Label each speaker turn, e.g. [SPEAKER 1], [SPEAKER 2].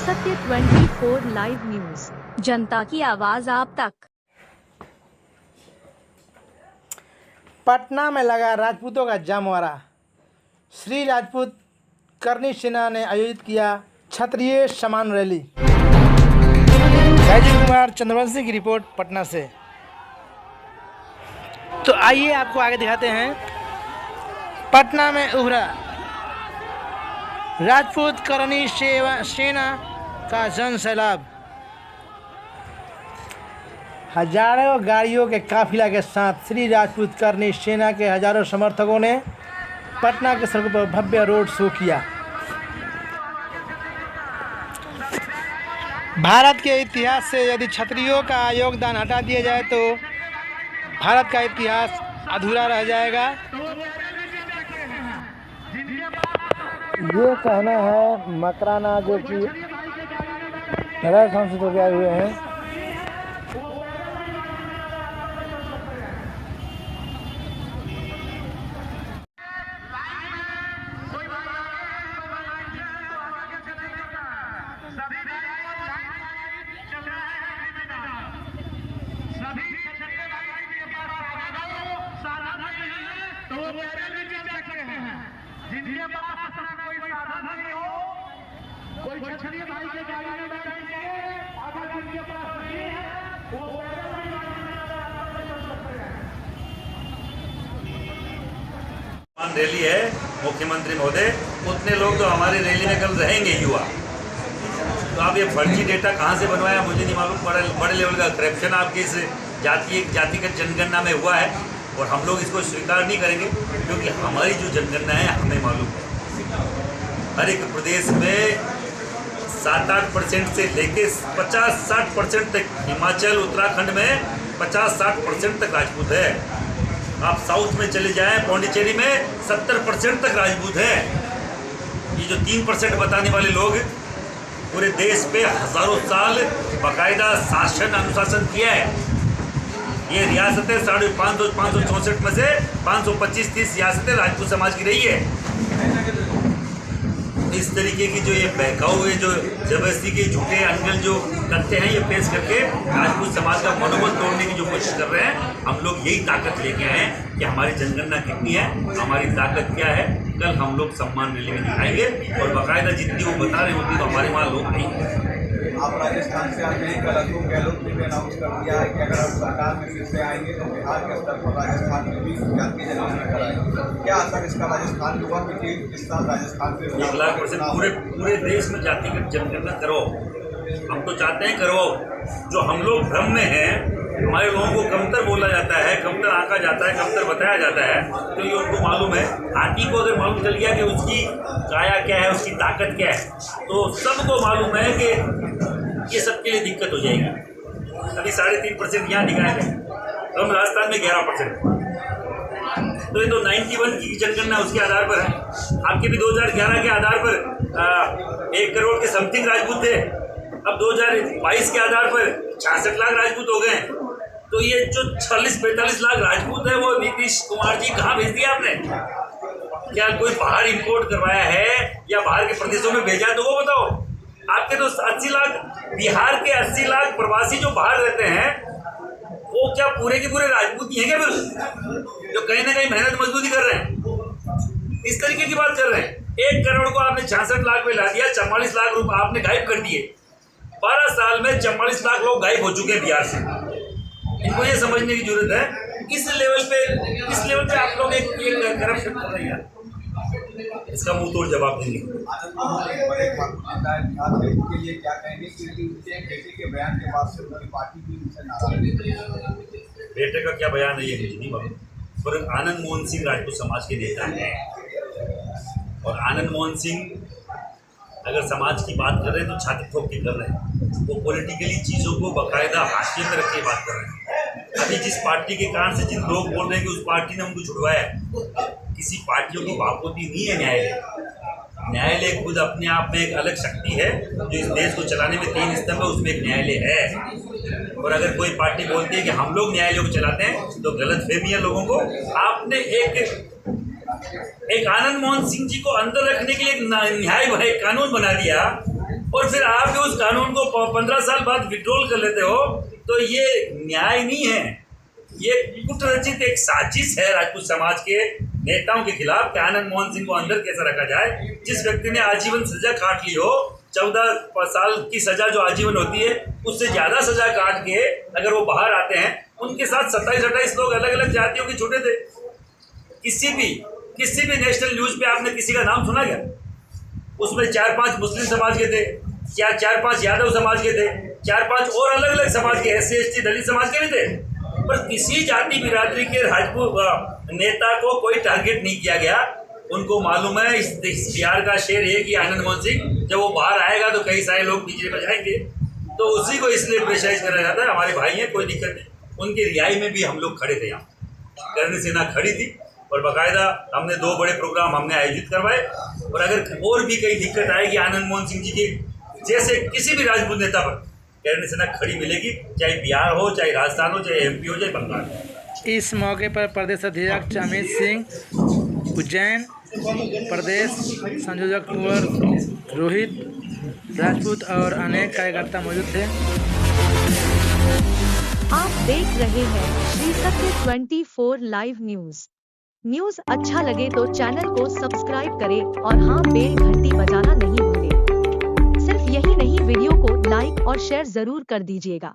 [SPEAKER 1] सत्य 24 live news, जनता की आवाज आप तक।
[SPEAKER 2] पटना में लगा राजपूतों का जमवारा। श्री राजपूत करनी सेना ने आयोजित किया क्षत्रिय सम्मान रैली। राजीव कुमार चंद्रवंशी की रिपोर्ट पटना से। तो आइए आपको आगे दिखाते हैं। पटना में उभरा राजपूत करनी सेना का जन सैलाब। हजारों गाड़ियों के काफिला के साथ श्री राजपूत करनी सेना के हजारों समर्थकों ने पटना के सड़कों पर भव्य रोड शो किया। भारत के इतिहास से यदि क्षत्रियों का योगदान हटा दिया जाए तो भारत का इतिहास अधूरा रह जाएगा। ये कहना है मकराना, जो कि राजस्थान से आए हुए हैं।
[SPEAKER 3] जिनके पास अपना कोई साधन नहीं हो, कोई क्षत्रिय भाई के गाड़ी में बैठेंगे, अगर जिनके पास नहीं है वो
[SPEAKER 4] रैली है मुख्यमंत्री महोदय, उतने लोग तो हमारी रैली में कल रहेंगे युवा। तो आप ये फर्जी डेटा कहाँ से बनवाया मुझे नहीं मालूम। बड़े लेवल का करप्शन आपकी इस जातिगत जनगणना में हुआ है और हम लोग इसको स्वीकार नहीं करेंगे, क्योंकि हमारी जो जनगणना है हमें मालूम है। हर एक प्रदेश में 7-8% से लेके 50-60% तक, हिमाचल उत्तराखंड में 50-60% तक राजपूत है। आप साउथ में चले जाएं, पौंडीचेरी में 70% तक राजपूत है। ये जो 3% बताने वाले लोग पूरे देश पे हजारों साल बाकायदा शासन अनुशासन किया है। ये रियासतें 564 में से 525-30 रियासतें राजपूत समाज की रही है। इस तरीके की जो ये बहकाऊ हुए जो जबरदस्ती के झूठे अनगल जो तथ्य हैं, ये पेश करके राजपूत समाज का मनोबल तोड़ने की जो कोशिश कर रहे हैं, हम लोग यही ताकत लेके आए हैं कि हमारी जनगणना कितनी है, हमारी ताकत क्या है। कल हम लोग सम्मान रैली में दिखाएंगे और बाकायदा जितनी वो बता रहे होती तो हमारे वहाँ लोग नहीं।
[SPEAKER 5] आप राजस्थान से आते हैं, कल अशोक गहलोत ने भी अनाउंस कर दिया है कि अगर आप सरकार में फिर से आएंगे तो बिहार के स्तर पर राजस्थान में भी जातीय जनगणना कराएंगे। क्या असर इसका राजस्थान में हुआ कि किस तरह राजस्थान से
[SPEAKER 4] 1,00,000% पूरे देश में जातिगत जनगणना करो। हम तो चाहते हैं करो। जो हम लोग भ्रम में हैं, हमारे लोगों को कमतर बोला जाता है, कमतर आंका जाता है, कमतर बताया जाता है, तो ये उनको मालूम है। हाथी को अगर मालूम चल गया कि उसकी काया क्या है, उसकी ताकत क्या है, तो सबको मालूम है कि ये सबके लिए दिक्कत हो जाएगी। अभी 3.5% यहाँ दिखाया गया, हम राजस्थान में 11%। तो ये तो 91 की जनगणना उसके आधार पर है। आपके भी 2011 के आधार पर 1 करोड़ के समथिंग राजपूत थे, अब 2022 के आधार पर 66 लाख राजपूत हो गए। तो ये जो 40-45 लाख राजपूत है, वो नीतीश कुमार जी कहाँ भेज दिया आपने? क्या कोई बाहर इंपोर्ट करवाया है या बाहर के प्रदेशों में भेजा, तो वो बताओ। आपके तो 80 लाख बिहार के 80 लाख प्रवासी जो बाहर रहते हैं, वो क्या पूरे के पूरे राजपूत ही हैं क्या? फिर जो कहीं ना कहीं मेहनत मजदूरी कर रहे हैं, इस तरीके की बात कर रहे हैं। 1 करोड़ को आपने 66 लाख में ला दिया, 44 लाख रुपए आपने गायब कर दिए। 12 साल में 44 लाख लोग गायब हो चुके हैं बिहार से। इनको ये समझने की जरूरत है, इस लेवल पे आप लोग एक करप्शन कर रहे हैं। इसका मुंह तोड़ जवाब देंगे। बेटे का क्या बयान है ये मुझे नहीं मालूम, पर आनंद मोहन सिंह राजपूत समाज के नेता हैं, और आनंद मोहन सिंह अगर समाज की बात कर रहे हैं तो छाती ठोक के कर रहे हैं। वो पॉलिटिकली चीज़ों को बाकायदा हाशिए में रख के बात कर रहे हैं। अभी जिस पार्टी के कारण से जिन लोग बोल रहे हैं कि उस पार्टी ने उनको छुड़वाया है, किसी पार्टियों की बापोती नहीं है न्यायालय। न्यायालय खुद अपने आप में एक अलग शक्ति है, जो इस देश को चलाने में 3 स्तंभ है, उसमें एक न्यायालय है। और अगर कोई पार्टी बोलती है कि हम लोग न्यायालय को चलाते हैं, तो गलत फहमी है लोगों को। आपने एक आनंद मोहन सिंह जी को अंदर रखने के लिए एक न्याय कानून बना दिया, और फिर आप उस कानून को 15 साल बाद विड्रॉल कर लेते हो, तो ये न्याय नहीं है, ये कुटरचित एक साजिश है राजपूत समाज के नेताओं के खिलाफ कि आनंद मोहन सिंह को अंदर कैसे रखा जाए। जिस व्यक्ति ने आजीवन सजा काट ली हो, 14 साल की सजा जो आजीवन होती है उससे ज़्यादा सजा काट के अगर वो बाहर आते हैं, उनके साथ 27-28 लोग अलग अलग जातियों के छूटे थे। किसी भी नेशनल न्यूज़ पे आपने किसी का नाम सुना क्या? उसमें 4-5 मुस्लिम समाज के थे, 4-5 यादव समाज के थे, 4-5 और अलग अलग समाज के SC ST दलित समाज के भी थे, पर किसी जाति बिरादरी के राजपूत नेता को कोई टारगेट नहीं किया गया। उनको मालूम है इस बिहार का शेर है कि आनंद मोहन सिंह जब वो बाहर आएगा तो कई सारे लोग बीजेपी में जाएंगे, तो उसी को इसलिए प्रेशराइज करा जाता है। हमारे भाई हैं, कोई दिक्कत नहीं। उनकी रिहाई में भी हम लोग खड़े थे, यहाँ करणी सेना खड़ी थी और बाकायदा हमने 2 बड़े प्रोग्राम हमने आयोजित करवाए। और अगर और भी कई दिक्कत आएगी आनंद मोहन सिंह जी के जैसे किसी भी राजपूत नेता पर, करणी सेना खड़ी मिलेगी, चाहे बिहार हो, चाहे राजस्थान हो, चाहे MP हो, चाहे बंगाल हो।
[SPEAKER 2] इस मौके पर प्रदेश अध्यक्ष अमित सिंह, उज्जैन प्रदेश संयोजक कुंवर रोहित राजपूत और अनेक कार्यकर्ता मौजूद थे।
[SPEAKER 1] आप देख रहे हैं श्री सत्य 24 लाइव न्यूज़ अच्छा लगे तो चैनल को सब्सक्राइब करें और हाँ, बेल घंटी बजाना नहीं भूलें। सिर्फ यही नहीं, वीडियो को लाइक और शेयर जरूर कर दीजिएगा।